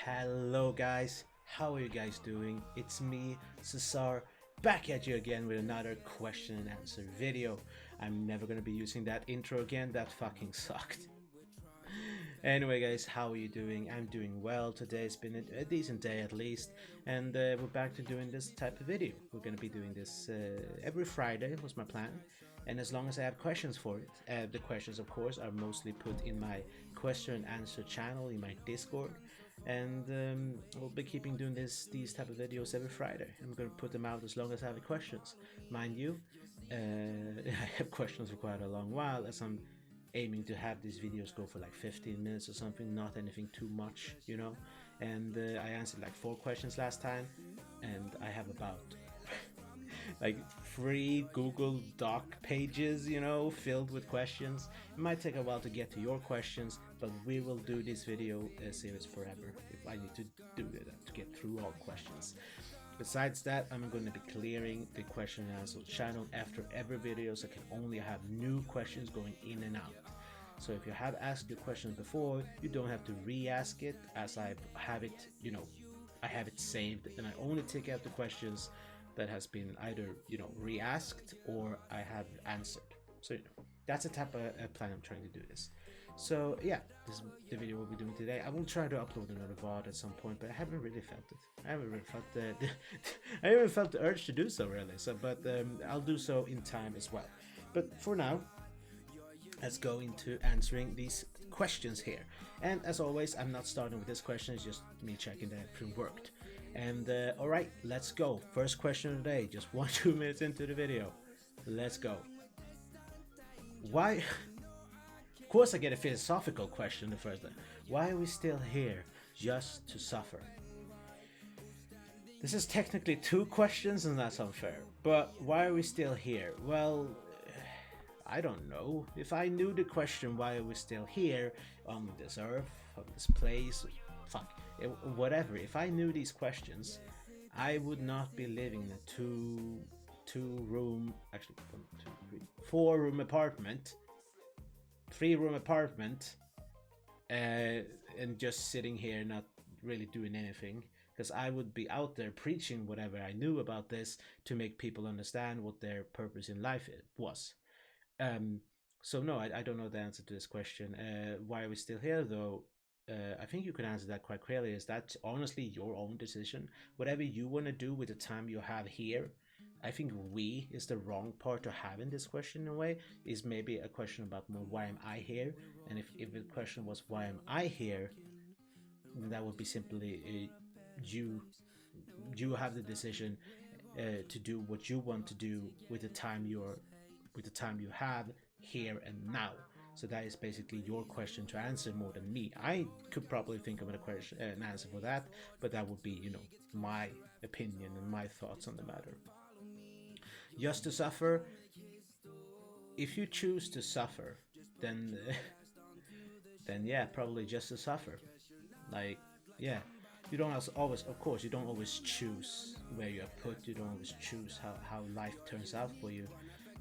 Hello guys, how are you guys doing? It's me, Cesar, back at you again with another question and answer video. I'm never gonna be using that intro again, that fucking sucked. Anyway guys, how are you doing? I'm doing well. Today's been a decent day at least, and we're back to doing this type of video. We're gonna be doing this every Friday was my plan, and as long as I have questions for it. The questions of course are mostly put in my question and answer channel in my Discord, and we'll be keeping doing these type of videos every Friday. I'm gonna put them out as long as I have questions. Mind you, I have questions for quite a long while, as I'm aiming to have these videos go for like 15 minutes or something, not anything too much, you know. And I answered like 4 questions last time, and I have about like 3 Google Doc pages, you know, filled with questions. It might take a while to get to your questions, but we will do this video series forever if I need to do that to get through all questions. Besides that, I'm going to be clearing the question and answer channel after every video, so I can only have new questions going in and out. So if you have asked your question before, you don't have to re-ask it, as I have it, you know, I have it saved, and I only take out the questions that has been either, you know, re-asked or I have answered. So you know, that's the type of plan I'm trying to do this. So yeah, this is the video we'll be doing today. I will try to upload another VOD at some point, but I haven't really felt it. I haven't really felt the I haven't felt the urge to do so really. So, but I'll do so in time as well. But for now, let's go into answering these questions here. And as always, I'm not starting with this question, it's just me checking that everything worked. And alright, let's go. First question of the day, just 1-2 minutes into the video. Let's go. Why? Of course I get a philosophical question the first time. Why are we still here just to suffer? This is technically 2 questions and that's unfair. But why are we still here? Well, I don't know. If I knew the question, why are we still here on this earth, on this place, fuck, whatever. If I knew these questions, I would not be living in a two room, actually 1, 2, 3, 4-room apartment, 3-room apartment, and just sitting here not really doing anything, because I would be out there preaching whatever I knew about this to make people understand what their purpose in life was. So no, I don't know the answer to this question. Why are we still here though? I think you can answer that quite clearly. Is that honestly your own decision? Whatever you want to do with the time you have here. I think "we" is the wrong part to have in this question in a way. Is maybe a question about more why am I here? And if the question was why am I here, then that would be simply you have the decision to do what you want to do with the time you have here and now. So that is basically your question to answer more than me. I could probably think of an answer for that, but that would be, you know, my opinion and my thoughts on the matter. Just to suffer. If you choose to suffer, then then yeah, probably just to suffer. Like, yeah, you don't always, of course, you don't always choose where you're put. You don't always choose how life turns out for you,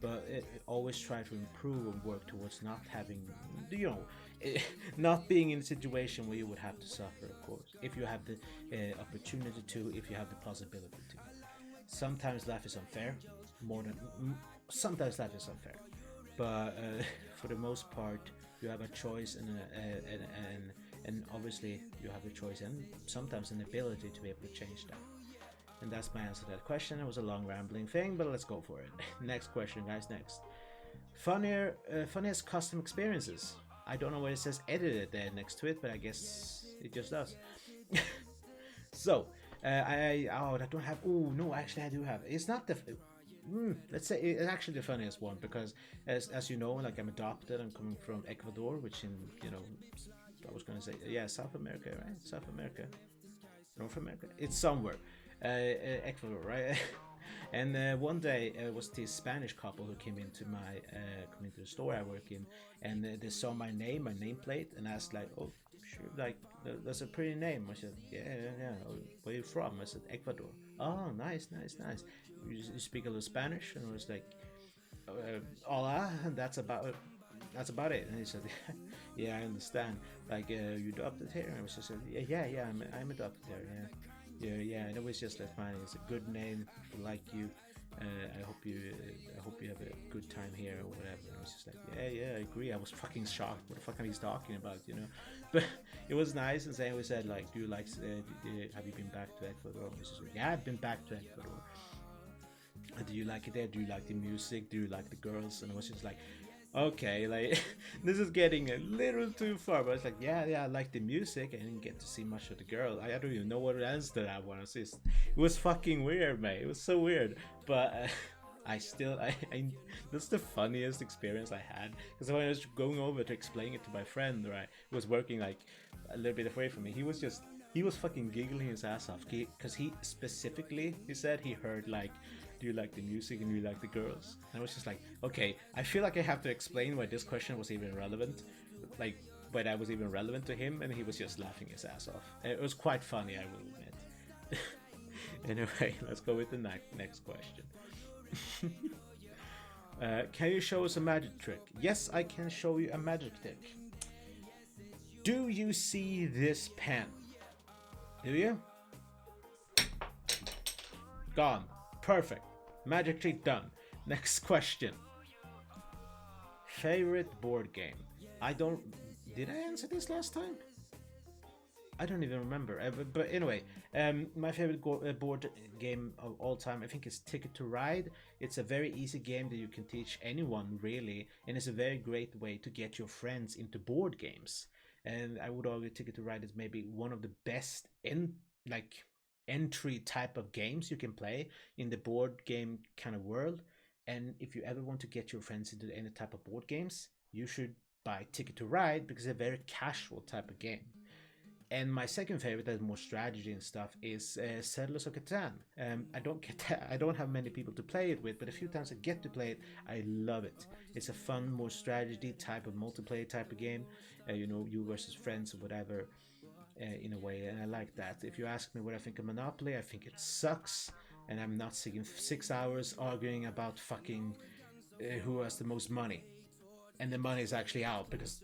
but always try to improve and work towards not having, you know, not being in a situation where you would have to suffer, of course, if you have the opportunity to, if you have the possibility to. Sometimes life is unfair, more than sometimes life is unfair, but for the most part you have a choice, and obviously you have a choice and sometimes an ability to be able to change that. And that's my answer to that question. It was a long rambling thing, but let's go for it. Next question, guys. Next, funniest custom experiences. I don't know where it says edited there next to it, but I guess it just does. So I don't have. Oh no, actually I do have. It's not the. Let's say it's actually the funniest one, because as you know, like, I'm adopted. I'm coming from Ecuador, which in, you know, I was gonna say, yeah, South America, right? South America, North America. It's somewhere. Ecuador, right? And one day was this Spanish couple who came into the store I work in, and they saw my nameplate, and asked like, "Oh, sure, like that's a pretty name." I said, "Yeah. Where are you from?" I said, "Ecuador." "Oh, nice. You speak a little Spanish?" And I was like, "Hola," and that's about it. And he said, yeah, I understand. Like, you adopted here? And I was just like, yeah, yeah, yeah, I'm adopted here. Yeah, yeah, yeah. And it was just like, fine. It's a good name. People like you. I hope you have a good time here or whatever. And I was just like, yeah, yeah, I agree. I was fucking shocked. What the fuck are you talking about? You know, but it was nice. And then we said like, do you like? Have you been back to Ecuador? And just like, yeah, I've been back to Ecuador. Do you like it there? Do you like the music? Do you like the girls? And I was just like, okay, like this is getting a little too far. But it's like, yeah, yeah, I like the music. I didn't get to see much of the girl. I don't even know what else that I want to see. It was fucking weird, mate. It was so weird. But I still, I that's the funniest experience I had because when I was going over to explain it to my friend, right, who was working like a little bit away from me, he was fucking giggling his ass off because he specifically he said he heard like, do you like the music and do you like the girls? And I was just like, okay, I feel like I have to explain why this question was even relevant, like why that was even relevant to him, and he was just laughing his ass off. And it was quite funny, I will admit. Anyway, let's go with the next question. Can you show us a magic trick? Yes, I can show you a magic trick. Do you see this pen? Do you? Gone. Perfect. Magic trick done. Next question. Favorite board game? I don't. Did I answer this last time? I don't even remember. But anyway, my favorite board game of all time, I think, is Ticket to Ride. It's a very easy game that you can teach anyone, really, and it's a very great way to get your friends into board games. And I would argue Ticket to Ride is maybe one of the best like entry type of games you can play in the board game kind of world. And if you ever want to get your friends into any type of board games, you should buy Ticket to Ride because it's a very casual type of game. And my second favorite, that's more strategy and stuff, is Settlers of Catan. I don't get that, I don't have many people to play it with, but a few times I get to play it, I love it. It's a fun, more strategy type of multiplayer type of game. You know, you versus friends or whatever, in a way, and I like that. If you ask me what I think of Monopoly, I think it sucks, and I'm not sitting 6 hours arguing about fucking who has the most money, and the money is actually out because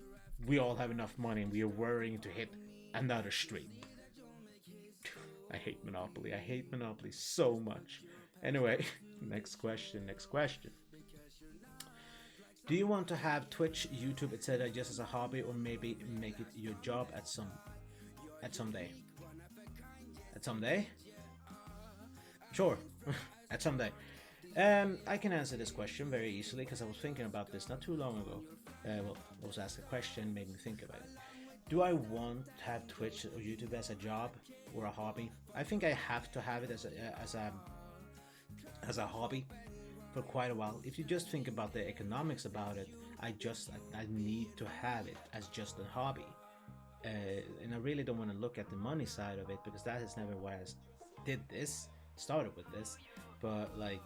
we all have enough money and we are worrying to hit another street. I hate Monopoly. I hate Monopoly so much. Anyway, next question. Next question. Do you want to have Twitch, YouTube, etc. just as a hobby, or maybe make it your job at some day? At some day? Sure. At some day. I can answer this question very easily because I was thinking about this not too long ago. Well, I was asked a question, made me think about it. Do I want to have Twitch or YouTube as a job or a hobby? I think I have to have it as a hobby for quite a while. If you just think about the economics about it, I need to have it as just a hobby, and I really don't want to look at the money side of it because that is never why started with this. But like,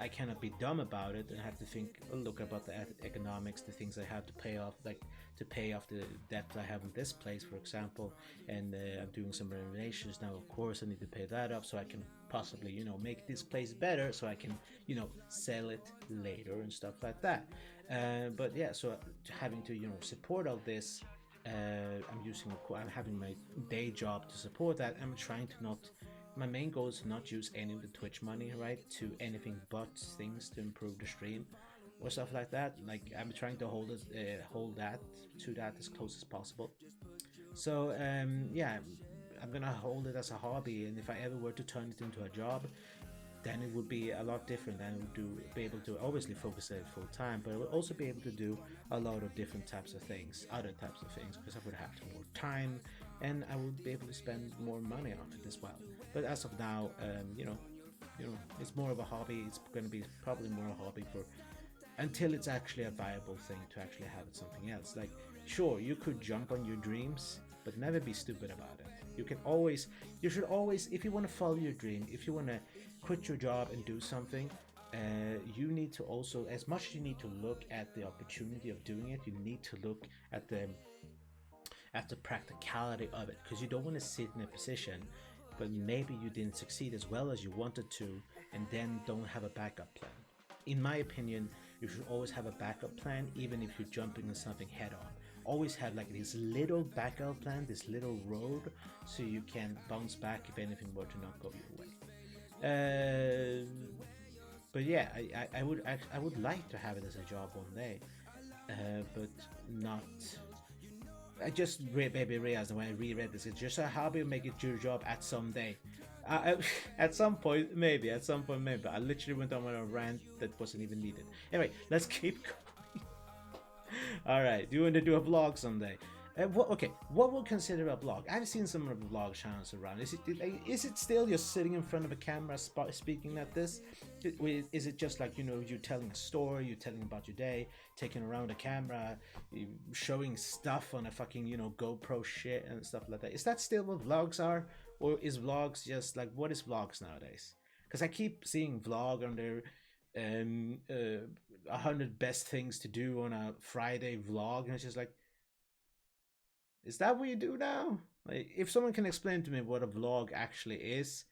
I cannot be dumb about it and have to look about the economics, the things I have to pay off, like to pay off the debt I have in this place, for example. And I'm doing some renovations now. Of course, I need to pay that up so I can possibly, make this place better, so I can, sell it later and stuff like that. But yeah, so having to, support all this. I'm having my day job to support that. I'm trying to not my main goal is to not use any of the Twitch money, right, to anything but things to improve the stream or stuff like that. Like, I'm trying to hold that to that as close as possible. So yeah, I'm gonna hold it as a hobby, and if I ever were to turn it into a job, then it would be a lot different, and I would be able to obviously focus it full time, but I would also be able to do a lot of different types of things, other types of things, because I would have more time, and I would be able to spend more money on it as well. But as of now, it's more of a hobby. It's going to be probably more a hobby for until it's actually a viable thing to actually have it something else. Like, sure, you could jump on your dreams, but never be stupid about it. You should always, if you want to follow your dream, if you want to quit your job and do something, you need to also, as much as you need to look at the opportunity of doing it, you need to look at the practicality of it, because you don't want to sit in a position but maybe you didn't succeed as well as you wanted to and then don't have a backup plan. In my opinion, you should always have a backup plan, even if you're jumping on something head on. always have like this little backup plan, this little road, so you can bounce back if anything were to not go your way. But yeah, I would like to have it as a job one day, but not. I just maybe realized when I reread this, it's just a hobby, make it your job at some day. At some point, maybe. At some point, maybe. I literally went on a rant that wasn't even needed. Anyway, let's keep going. All right, do you want to do a vlog someday? Okay, what would consider a vlog? I've seen some of the vlog channels around. Is it still just sitting in front of a camera speaking at this? Is it just like, you know, you telling a story, you telling about your day, taking around a camera, showing stuff on a fucking, you know, GoPro shit and stuff like that? Is that still what vlogs are? Or is vlogs just like, what is vlogs nowadays? Because I keep seeing vlog on their 100 best things to do on a Friday vlog, and it's just like, is that what you do now? Like, if someone can explain to me what a vlog actually is,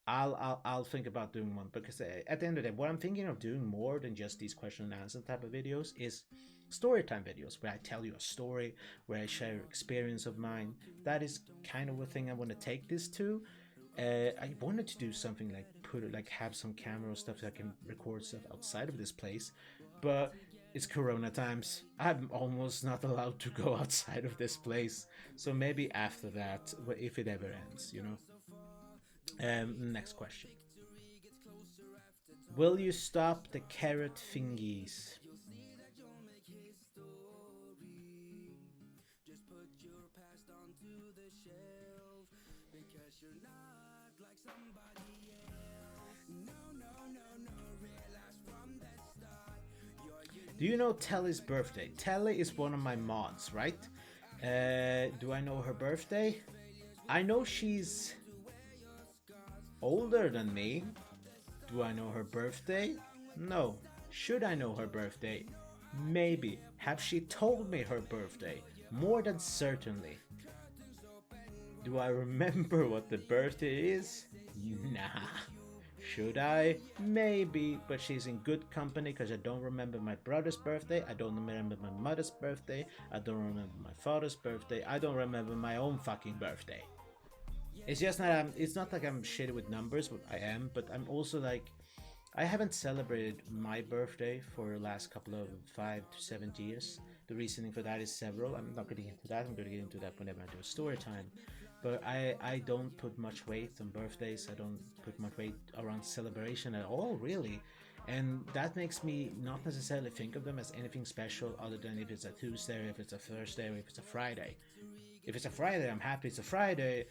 I'll think about doing one, because at the end of the day, what I'm thinking of doing more than just these question and answer type of videos is storytime videos, where I tell you a story, where I share experience of mine. That is kind of a thing I want to take this to. I wanted to do something like have some camera stuff so I can record stuff outside of this place, but it's Corona times. I'm almost not allowed to go outside of this place. So maybe after that, if it ever ends, you know. Next question. Will you stop the carrot thingies? Do you know Telly's birthday? Telly is one of my mods, right? Do I know her birthday? I know she's older than me. Do I know her birthday? No. Should I know her birthday? Maybe. Have she told me her birthday? More than certainly. Do I remember what the birthday is? Nah. Should I? Maybe, but she's in good company because I don't remember my brother's birthday, I don't remember my mother's birthday, I don't remember my father's birthday, I don't remember my own fucking birthday. It's just not, it's not like I'm shitty with numbers, but I am, but I'm also like, I haven't celebrated my birthday for the last couple of 5 to 7 years. The reasoning for that is several. I'm not getting into that, I'm going to get into that whenever I do a story time. But I don't put much weight on birthdays. I don't put much weight around celebration at all, really. And that makes me not necessarily think of them as anything special other than if it's a Tuesday, if it's a Thursday, or if it's a Friday. If it's a Friday, I'm happy it's a Friday,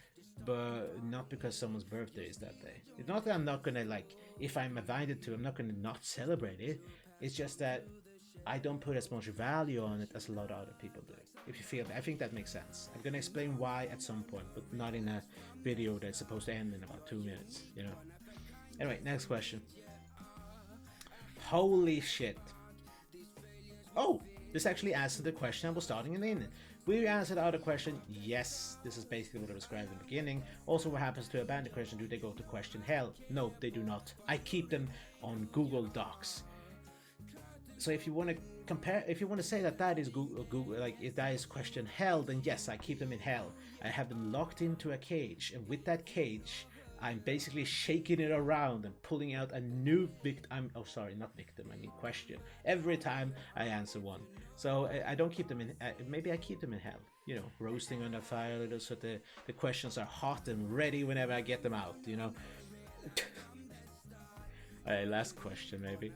but not because someone's birthday is that day. It's not that I'm not gonna, like, if I'm invited to, I'm not gonna not celebrate it. It's just that I don't put as much value on it as a lot of other people do. If you feel that, I think that makes sense. I'm gonna explain why at some point, but not in a video that's supposed to end in about 2 minutes, you know. Anyway, next question. Holy shit. Oh, this actually answered the question I was starting in the end. Will you answer the other question? Yes. This is basically what I described in the beginning. Also, what happens to abandoned question? Do they go to question hell? No, they do not. I keep them on Google Docs. So if you want to compare, if you want to say that that is Google, like if that is question hell, then yes, I keep them in hell. I have them locked into a cage, and with that cage, I'm basically shaking it around and pulling out a new victim. Oh, sorry, not victim. I mean question. Every time I answer one, so I don't keep them in. Maybe I keep them in hell. You know, roasting on the fire a little, so the questions are hot and ready whenever I get them out. You know. Alright, last question maybe.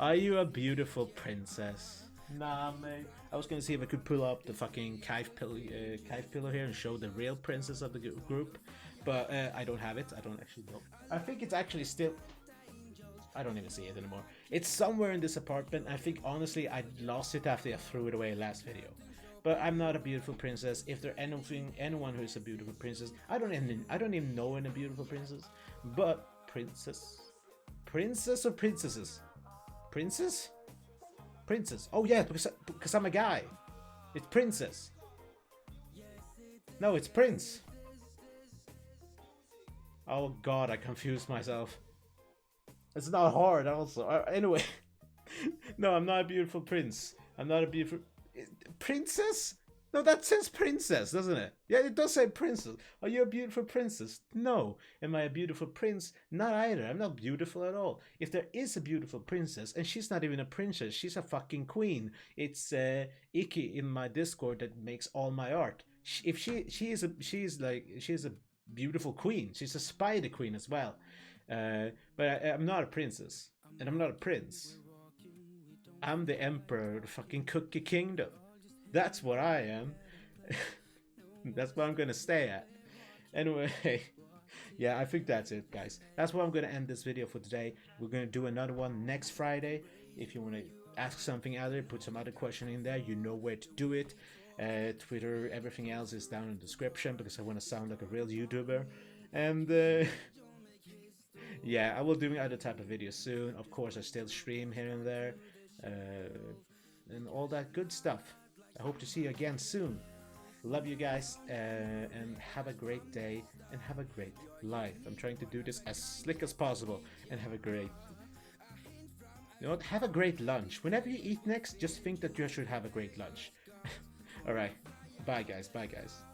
Are you a beautiful princess? Nah, mate. I was gonna see if I could pull up the fucking Kive pillow here and show the real princess of the group, but I don't have it. I don't actually know. I think it's actually still. I don't even see it anymore. It's somewhere in this apartment. I think honestly I lost it after I threw it away last video. But I'm not a beautiful princess. If there anyone who is a beautiful princess, I don't even know any beautiful princess. But princess or princesses? Princess? Princess. Oh yeah, because I'm a guy. It's princess. No, it's prince. Oh god, I confused myself. It's not hard also. Anyway. No, I'm not a beautiful prince. I'm not a beautiful... Princess? No, that says princess, doesn't it? Yeah, it does say princess. Are you a beautiful princess? No. Am I a beautiful prince? Not either. I'm not beautiful at all. If there is a beautiful princess, and she's not even a princess, she's a fucking queen. It's Iki in my Discord that makes all my art. If she's a beautiful queen. She's a spider queen as well. But I'm not a princess, and I'm not a prince. I'm the emperor of the fucking Cookie Kingdom. That's what I am. That's what I'm gonna stay at. Anyway, yeah, I think that's it, guys. That's where I'm gonna end this video for today. We're gonna do another one next Friday. If you wanna ask something out there, put some other question in there, you know where to do it. Twitter, everything else is down in the description because I want to sound like a real YouTuber. And yeah, I will do other type of videos soon. Of course, I still stream here and there, and all that good stuff. I hope to see you again soon. Love you guys, and have a great day and have a great life. I'm trying to do this as slick as possible and have a great, you know what, have a great lunch. Whenever you eat next, just think that you should have a great lunch. Alright, bye guys, bye guys.